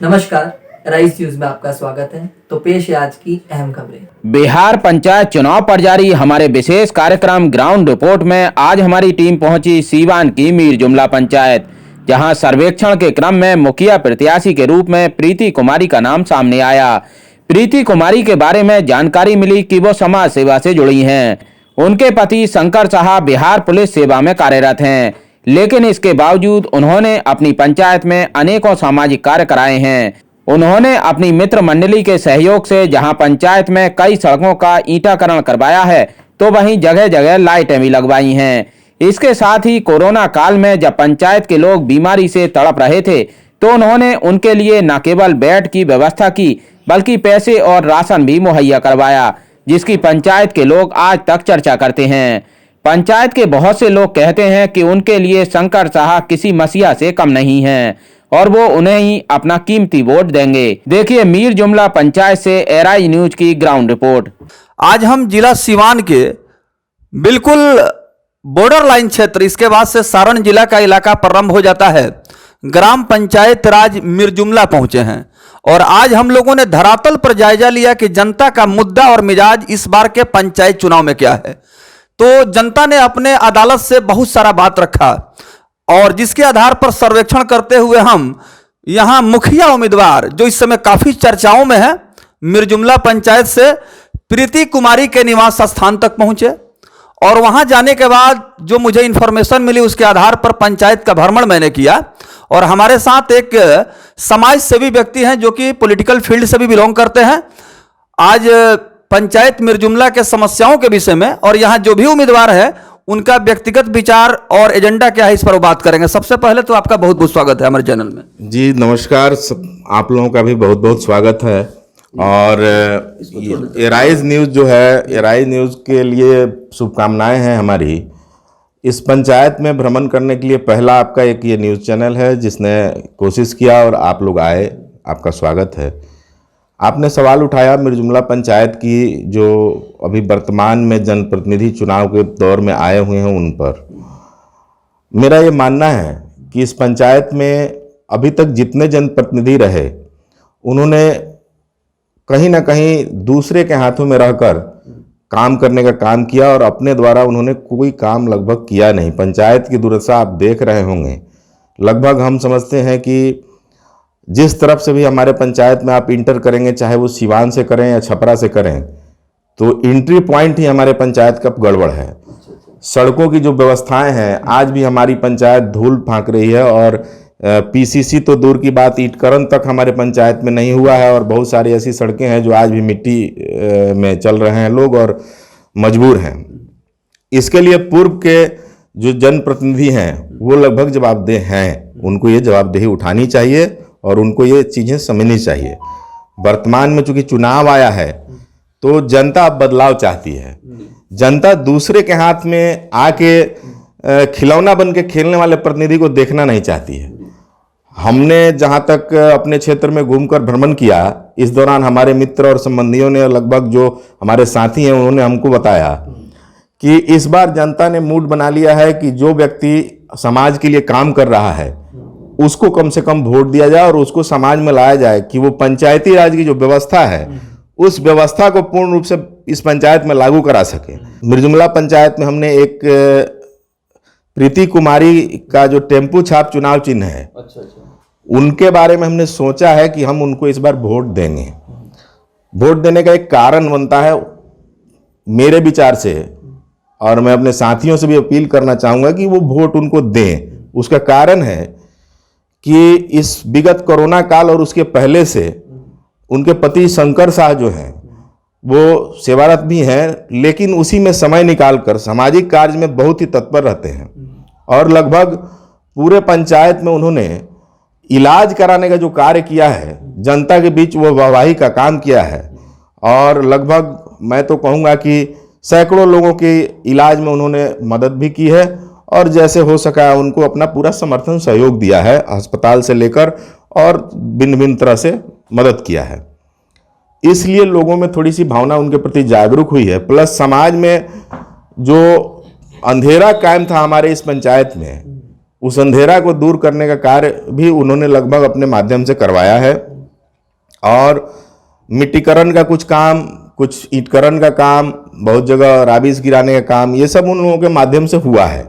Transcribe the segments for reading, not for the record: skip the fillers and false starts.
नमस्कार, rice news में आपका स्वागत है। तो पेश है आज की अहम खबरें। बिहार पंचायत चुनाव पर जारी हमारे विशेष कार्यक्रम ग्राउंड रिपोर्ट में आज हमारी टीम पहुंची सीवान की मीर जुमला पंचायत, जहां सर्वेक्षण के क्रम में मुखिया प्रत्याशी के रूप में प्रीति कुमारी का नाम सामने आया। प्रीति कुमारी के बारे में जानकारी मिली कि वो समाज सेवा से जुड़ी हैं। उनके पति शंकर साहब बिहार पुलिस सेवा में कार्यरत हैं, लेकिन इसके बावजूद उन्होंने अपनी पंचायत में अनेकों सामाजिक कार्य कराए हैं। उन्होंने अपनी मित्र मंडली के सहयोग से जहां पंचायत में कई सड़कों का ईंटाकरण करवाया है, तो वहीं जगह जगह लाइटें भी लगवाई हैं। इसके साथ ही कोरोना काल में जब पंचायत के लोग बीमारी से तड़प रहे थे, तो उन्होंने उनके लिए न केवल बेड की व्यवस्था की, बल्कि पैसे और राशन भी मुहैया करवाया, जिसकी पंचायत के लोग आज तक चर्चा करते हैं। पंचायत के बहुत से लोग कहते हैं कि उनके लिए शंकर साहब किसी मसीहा से कम नहीं हैं और वो उन्हें ही अपना कीमती वोट देंगे। देखिए मीर जुमला पंचायत से एराई न्यूज की ग्राउंड रिपोर्ट। आज हम जिला सीवान के बिल्कुल बॉर्डर लाइन क्षेत्र, इसके बाद से सारण जिला का इलाका प्रारंभ हो जाता है, ग्राम पंचायत राज मीर जुमला पहुंचे हैं। और आज हम लोगों ने धरातल पर जायजा लिया कि जनता का मुद्दा और मिजाज इस बार के पंचायत चुनाव में क्या है। तो जनता ने अपने अदालत से बहुत सारा बात रखा और जिसके आधार पर सर्वेक्षण करते हुए हम यहां मुखिया उम्मीदवार जो इस समय काफी चर्चाओं में है, मीर जुमला पंचायत से प्रीति कुमारी के निवास स्थान तक पहुंचे। और वहां जाने के बाद जो मुझे इंफॉर्मेशन मिली उसके आधार पर पंचायत का भ्रमण मैंने किया। और हमारे साथ एक समाज सेवी व्यक्ति हैं जो कि पॉलिटिकल फील्ड से भी बिलोंग करते हैं। आज पंचायत मीर जुमला के समस्याओं के विषय में और यहाँ जो भी उम्मीदवार है उनका व्यक्तिगत विचार और एजेंडा क्या है, इस पर बात करेंगे। सबसे पहले तो आपका बहुत बहुत स्वागत है हमारे चैनल में। जी नमस्कार, आप लोगों का भी बहुत बहुत स्वागत है। और एराइज न्यूज़ जो है, एराइज न्यूज़ के लिए शुभकामनाएं हैं हमारी। इस पंचायत में भ्रमण करने के लिए पहला आपका एक ये न्यूज़ चैनल है जिसने कोशिश किया और आप लोग आए, आपका स्वागत है। आपने सवाल उठाया मीर जुमला पंचायत की, जो अभी वर्तमान में जनप्रतिनिधि चुनाव के दौर में आए हुए हैं उन पर। मेरा ये मानना है कि इस पंचायत में अभी तक जितने जनप्रतिनिधि रहे उन्होंने कहीं ना कहीं दूसरे के हाथों में रहकर काम करने का काम किया और अपने द्वारा उन्होंने कोई काम लगभग किया नहीं। पंचायत की दुर्दशा आप देख रहे होंगे। लगभग हम समझते हैं कि जिस तरफ से भी हमारे पंचायत में आप इंटर करेंगे, चाहे वो सिवान से करें या छपरा से करें, तो एंट्री पॉइंट ही हमारे पंचायत का गड़बड़ है। सड़कों की जो व्यवस्थाएं हैं, आज भी हमारी पंचायत धूल फांक रही है। और पीसीसी तो दूर की बात, ईंटकरण तक हमारे पंचायत में नहीं हुआ है। और बहुत सारी ऐसी सड़कें हैं जो आज भी मिट्टी में चल रहे हैं लोग और मजबूर हैं। इसके लिए पूर्व के जो जनप्रतिनिधि हैं वो लगभग जवाबदेह हैं, उनको ये जवाबदेही उठानी चाहिए और उनको ये चीज़ें समझनी चाहिए। वर्तमान में चूंकि चुनाव आया है तो जनता अब बदलाव चाहती है। जनता दूसरे के हाथ में आके खिलौना बन के खेलने वाले प्रतिनिधि को देखना नहीं चाहती है। हमने जहां तक अपने क्षेत्र में घूमकर भ्रमण किया, इस दौरान हमारे मित्र और संबंधियों ने, लगभग जो हमारे साथी हैं, उन्होंने हमको बताया कि इस बार जनता ने मूड बना लिया है कि जो व्यक्ति समाज के लिए काम कर रहा है उसको कम से कम वोट दिया जाए और उसको समाज में लाया जाए कि वो पंचायती राज की जो व्यवस्था है उस व्यवस्था को पूर्ण रूप से इस पंचायत में लागू करा सके। मीर जुमला पंचायत में हमने एक प्रीति कुमारी का जो टेम्पू छाप चुनाव चिन्ह है, उनके बारे में हमने सोचा है कि हम उनको इस बार वोट देंगे। वोट देने का एक कारण बनता है मेरे विचार से, और मैं अपने साथियों से भी अपील करना चाहूँगा कि वो वोट उनको दें। उसका कारण है कि इस विगत कोरोना काल और उसके पहले से उनके पति शंकर साहब जो हैं वो सेवारत भी हैं, लेकिन उसी में समय निकालकर सामाजिक कार्य में बहुत ही तत्पर रहते हैं। और लगभग पूरे पंचायत में उन्होंने इलाज कराने का जो कार्य किया है, जनता के बीच वो वाहवाही का काम किया है। और लगभग मैं तो कहूँगा कि सैकड़ों लोगों के इलाज में उन्होंने मदद भी की है और जैसे हो सका उनको अपना पूरा समर्थन सहयोग दिया है, अस्पताल से लेकर और भिन्न भिन्न तरह से मदद किया है। इसलिए लोगों में थोड़ी सी भावना उनके प्रति जागरूक हुई है। प्लस समाज में जो अंधेरा कायम था हमारे इस पंचायत में, उस अंधेरा को दूर करने का कार्य भी उन्होंने लगभग अपने माध्यम से करवाया है। और मिट्टीकरण का कुछ काम, कुछ ईंटकरण का काम, बहुत जगह राबिस गिराने का काम, ये सब उन लोगों के माध्यम से हुआ है।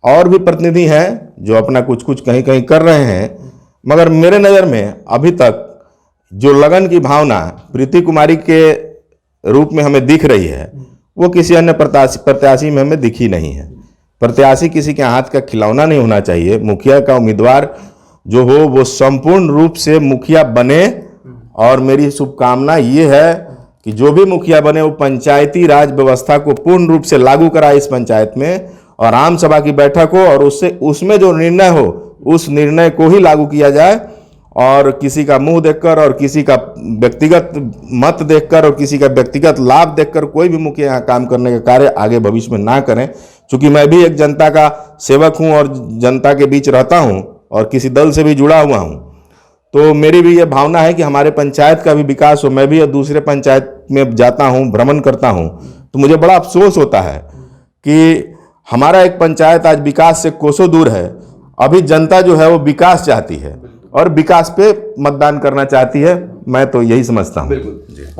और भी प्रतिनिधि हैं जो अपना कुछ कुछ कहीं कहीं कर रहे हैं, मगर मेरे नज़र में अभी तक जो लगन की भावना प्रीति कुमारी के रूप में हमें दिख रही है, वो किसी अन्य प्रत्याशी में हमें दिखी नहीं है। प्रत्याशी किसी के हाथ का खिलौना नहीं होना चाहिए। मुखिया का उम्मीदवार जो हो वो संपूर्ण रूप से मुखिया बने, और मेरी शुभकामना ये है कि जो भी मुखिया बने वो पंचायती राज व्यवस्था को पूर्ण रूप से लागू कराए इस पंचायत में, और आम सभा की बैठक हो और उसमें जो निर्णय हो उस निर्णय को ही लागू किया जाए, और किसी का मुंह देखकर और किसी का व्यक्तिगत मत देखकर और किसी का व्यक्तिगत लाभ देखकर कोई भी मुखिया यहाँ काम करने का कार्य आगे भविष्य में ना करें। चूंकि मैं भी एक जनता का सेवक हूँ और जनता के बीच रहता हूँ और किसी दल से भी जुड़ा हुआ हूँ, तो मेरी भी ये भावना है कि हमारे पंचायत का भी विकास हो। मैं भी दूसरे पंचायत में जाता हूँ, भ्रमण करता हूँ, तो मुझे बड़ा अफसोस होता है कि हमारा एक पंचायत आज विकास से कोसों दूर है। अभी जनता जो है वो विकास चाहती है और विकास पे मतदान करना चाहती है। मैं तो यही समझता हूँ।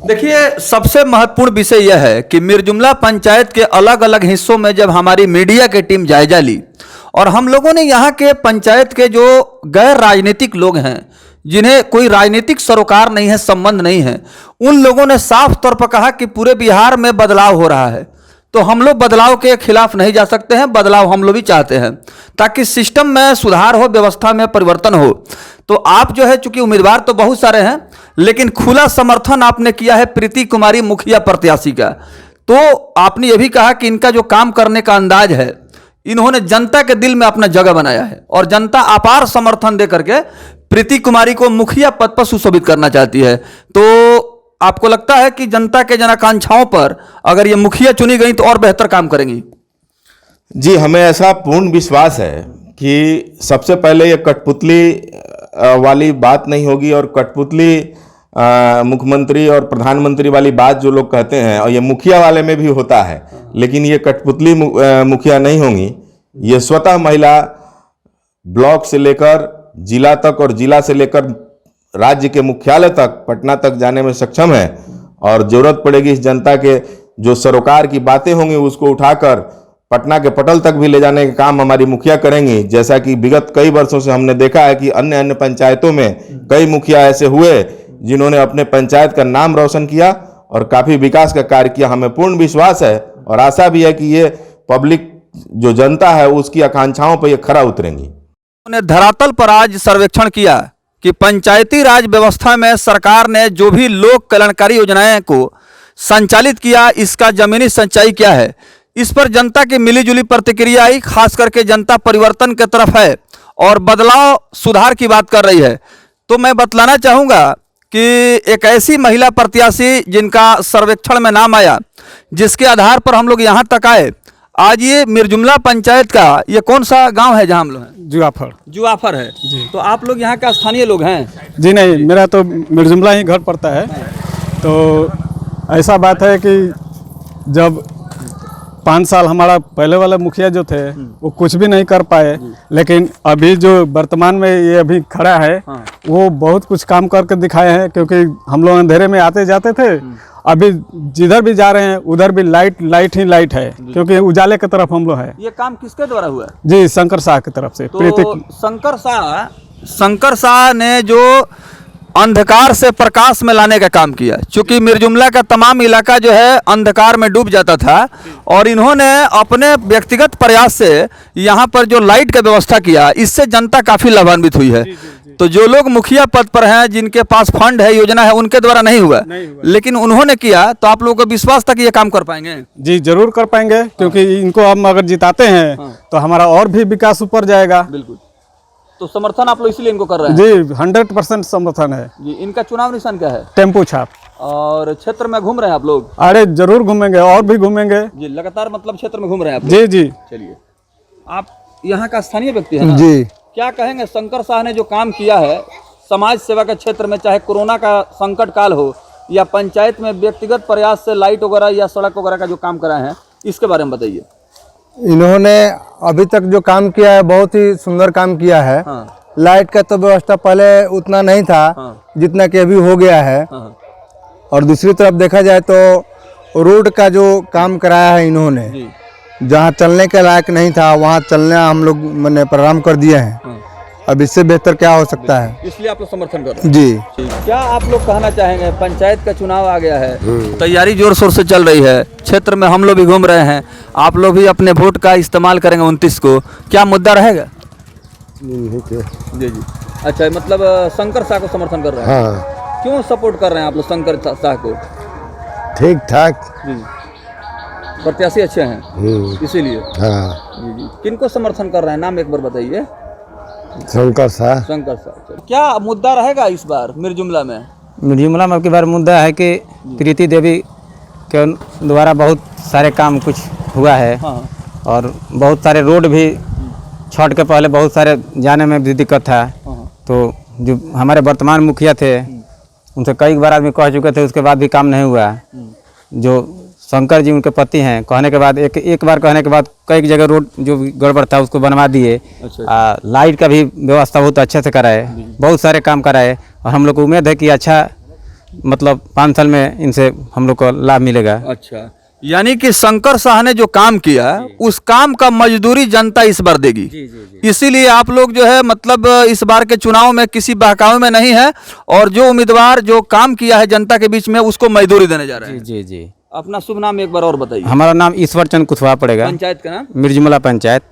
देखिए, सबसे महत्वपूर्ण विषय यह है कि मिर्जुमला पंचायत के अलग अलग हिस्सों में जब हमारी मीडिया की टीम जायजा ली और हम लोगों ने यहाँ के पंचायत के जो गैर राजनीतिक लोग हैं, जिन्हें कोई राजनीतिक सरोकार नहीं है, संबंध नहीं है, उन लोगों ने साफ तौर पर कहा कि पूरे बिहार में बदलाव हो रहा है। तो हम लोग बदलाव के खिलाफ नहीं जा सकते हैं, बदलाव हम लोग भी चाहते हैं ताकि सिस्टम में सुधार हो, व्यवस्था में परिवर्तन हो। तो आप जो है, चूंकि उम्मीदवार तो बहुत सारे हैं, लेकिन खुला समर्थन आपने किया है प्रीति कुमारी मुखिया प्रत्याशी का। तो आपने ये भी कहा कि इनका जो काम करने का अंदाज है, इन्होंने जनता के दिल में अपना जगह बनाया है और जनता अपार समर्थन दे करके प्रीति कुमारी को मुखिया पद पर सुशोभित करना चाहती है। तो आपको लगता है कि जनता के जनाकांक्षाओं पर अगर ये मुखिया चुनी गई तो और बेहतर काम करेंगी? जी, हमें ऐसा पूर्ण विश्वास है कि सबसे पहले ये कठपुतली वाली बात नहीं होगी, और कठपुतली मुख्यमंत्री और प्रधानमंत्री वाली बात जो लोग कहते हैं, और ये मुखिया वाले में भी होता है, लेकिन ये कठपुतली मुखिया नहीं होंगी। ये स्वतः महिला ब्लॉक से लेकर जिला तक और जिला से लेकर राज्य के मुख्यालय तक, पटना तक जाने में सक्षम है, और जरूरत पड़ेगी इस जनता के जो सरोकार की बातें होंगी उसको उठाकर पटना के पटल तक भी ले जाने का काम हमारी मुखिया करेंगी। जैसा कि विगत कई वर्षों से हमने देखा है कि अन्य अन्य पंचायतों में कई मुखिया ऐसे हुए जिन्होंने अपने पंचायत का नाम रोशन किया और काफ़ी विकास का कार्य किया। हमें पूर्ण विश्वास है और आशा भी है कि ये पब्लिक जो जनता है उसकी आकांक्षाओं पर ये खरा उतरेंगी। उन्होंने धरातल पर आज सर्वेक्षण किया कि पंचायती राज व्यवस्था में सरकार ने जो भी लोक कल्याणकारी योजनाएं को संचालित किया, इसका जमीनी सच्चाई क्या है। इस पर जनता की मिलीजुली प्रतिक्रिया आई, खास करके जनता परिवर्तन की तरफ है और बदलाव सुधार की बात कर रही है। तो मैं बतलाना चाहूँगा कि एक ऐसी महिला प्रत्याशी जिनका सर्वेक्षण में नाम आया, जिसके आधार पर हम लोग यहाँ तक आए। आज ये मिर्जुमला पंचायत का ये कौन सा गांव है जहाँ हम लोग हैं? जुआफर है जी। तो आप लोग यहाँ का स्थानीय लोग हैं? जी नहीं, मेरा तो मिर्जुमला ही घर पड़ता है। तो ऐसा बात है कि जब 5 साल हमारा पहले वाला मुखिया जो थे वो कुछ भी नहीं कर पाए, लेकिन अभी जो वर्तमान में ये अभी खड़ा है वो बहुत कुछ काम करके दिखाए हैं। क्योंकि हम लोग अंधेरे में आते जाते थे, अभी जिधर भी जा रहे हैं उधर भी लाइट ही लाइट है, क्योंकि उजाले की तरफ हम लोग है। ये काम किसके द्वारा हुआ? जी, शंकर शाह की तरफ से। तो शंकर शाह ने जो अंधकार से प्रकाश में लाने का काम किया, क्योंकि मिर्जुमला का तमाम इलाका जो है अंधकार में डूब जाता था, और इन्होंने अपने व्यक्तिगत प्रयास से यहाँ पर जो लाइट का व्यवस्था किया, इससे जनता काफ़ी लाभान्वित हुई है। तो जो लोग मुखिया पद पर हैं, जिनके पास फंड है, योजना है, उनके द्वारा नहीं हुआ, लेकिन उन्होंने किया, तो आप लोगों को विश्वास था कि ये काम कर पाएंगे? जी जरूर कर पाएंगे, क्योंकि इनको हम अगर जिताते हैं तो हमारा और भी विकास ऊपर जाएगा। बिल्कुल। तो समर्थन आप लोग इसीलिए इनको कर रहे हैं? जी 100% समर्थन है जी। इनका चुनाव निशान क्या है? टेम्पू छाप। और क्षेत्र में घूम रहे हैं आप लोग? अरे जरूर घूमेंगे, और भी घूमेंगे जी। लगातार मतलब क्षेत्र में घूम रहे हैं आप लोग? जी जी। चलिए, आप यहाँ का स्थानीय व्यक्ति है ना? जी। क्या कहेंगे, शंकर शाह ने जो काम किया है समाज सेवा के क्षेत्र में, चाहे कोरोना का संकट काल हो या पंचायत में व्यक्तिगत प्रयास से लाइट वगैरह या सड़क वगैरह का जो काम कराए हैं, इसके बारे में बताइए। इन्होंने अभी तक जो काम किया है बहुत ही सुंदर काम किया है। लाइट का तो व्यवस्था पहले उतना नहीं था जितना कि अभी हो गया है। और दूसरी तरफ देखा जाए तो रोड का जो काम कराया है इन्होंने, जहाँ चलने के लायक नहीं था वहाँ चलना हम लोग मैंने प्रारंभ कर दिए हैं। अब इससे बेहतर क्या हो सकता है, इसलिए आप लोग समर्थन कर रहे हैं। जी। क्या आप लोग कहना चाहेंगे, पंचायत का चुनाव आ गया है, तैयारी जोर शोर से चल रही है, क्षेत्र में हम लोग भी घूम रहे हैं, आप लोग भी अपने वोट का इस्तेमाल करेंगे 29 को, क्या मुद्दा रहेगा? जी जी। अच्छा, मतलब शंकर शाह को समर्थन कर रहे हैं। हाँ, क्यों सपोर्ट कर रहे हैं आप लोग शंकर शाह को? ठीक ठाक। जी, प्रत्याशी अच्छे हैं इसीलिए। हाँ, जी जी। किनको समर्थन कर रहे हैं, नाम एक बार बताइए। शंकर शाह। शंकर शाह। क्या मुद्दा रहेगा इस बार मिर्जुमला में? मिर्जुमला में अब की बार मुद्दा है कि प्रीति देवी के द्वारा बहुत सारे काम कुछ हुआ है। हाँ। और बहुत सारे रोड भी छठ के पहले बहुत सारे जाने में भी दिक्कत था। तो जो हमारे वर्तमान मुखिया थे उनसे कई बार आदमी कह चुके थे, उसके बाद भी काम नहीं हुआ। जो शंकर जी उनके पति हैं, कहने के बाद एक बार कहने के बाद कई जगह रोड जो गड़बड़ था उसको बनवा दिए। लाइट का भी व्यवस्था बहुत अच्छे से कराए, बहुत सारे काम कराए। और हम लोग को उम्मीद है कि अच्छा मतलब 5 साल में इनसे हम लोग को लाभ मिलेगा। अच्छा, यानी कि शंकर शाह ने जो काम किया है उस काम का मजदूरी जनता इस बार देगी। इसीलिए आप लोग जो है मतलब इस बार के चुनाव में किसी बहकावे में नहीं है, और जो उम्मीदवार जो काम किया है जनता के बीच में उसको मजदूरी देने जा रहे हैं। जी जी। अपना शुभ नाम एक बार और बताइए। हमारा नाम ईश्वर चंद कुशवाहा पड़ेगा। पंचायत का नाम? मिर्जुमला पंचायत।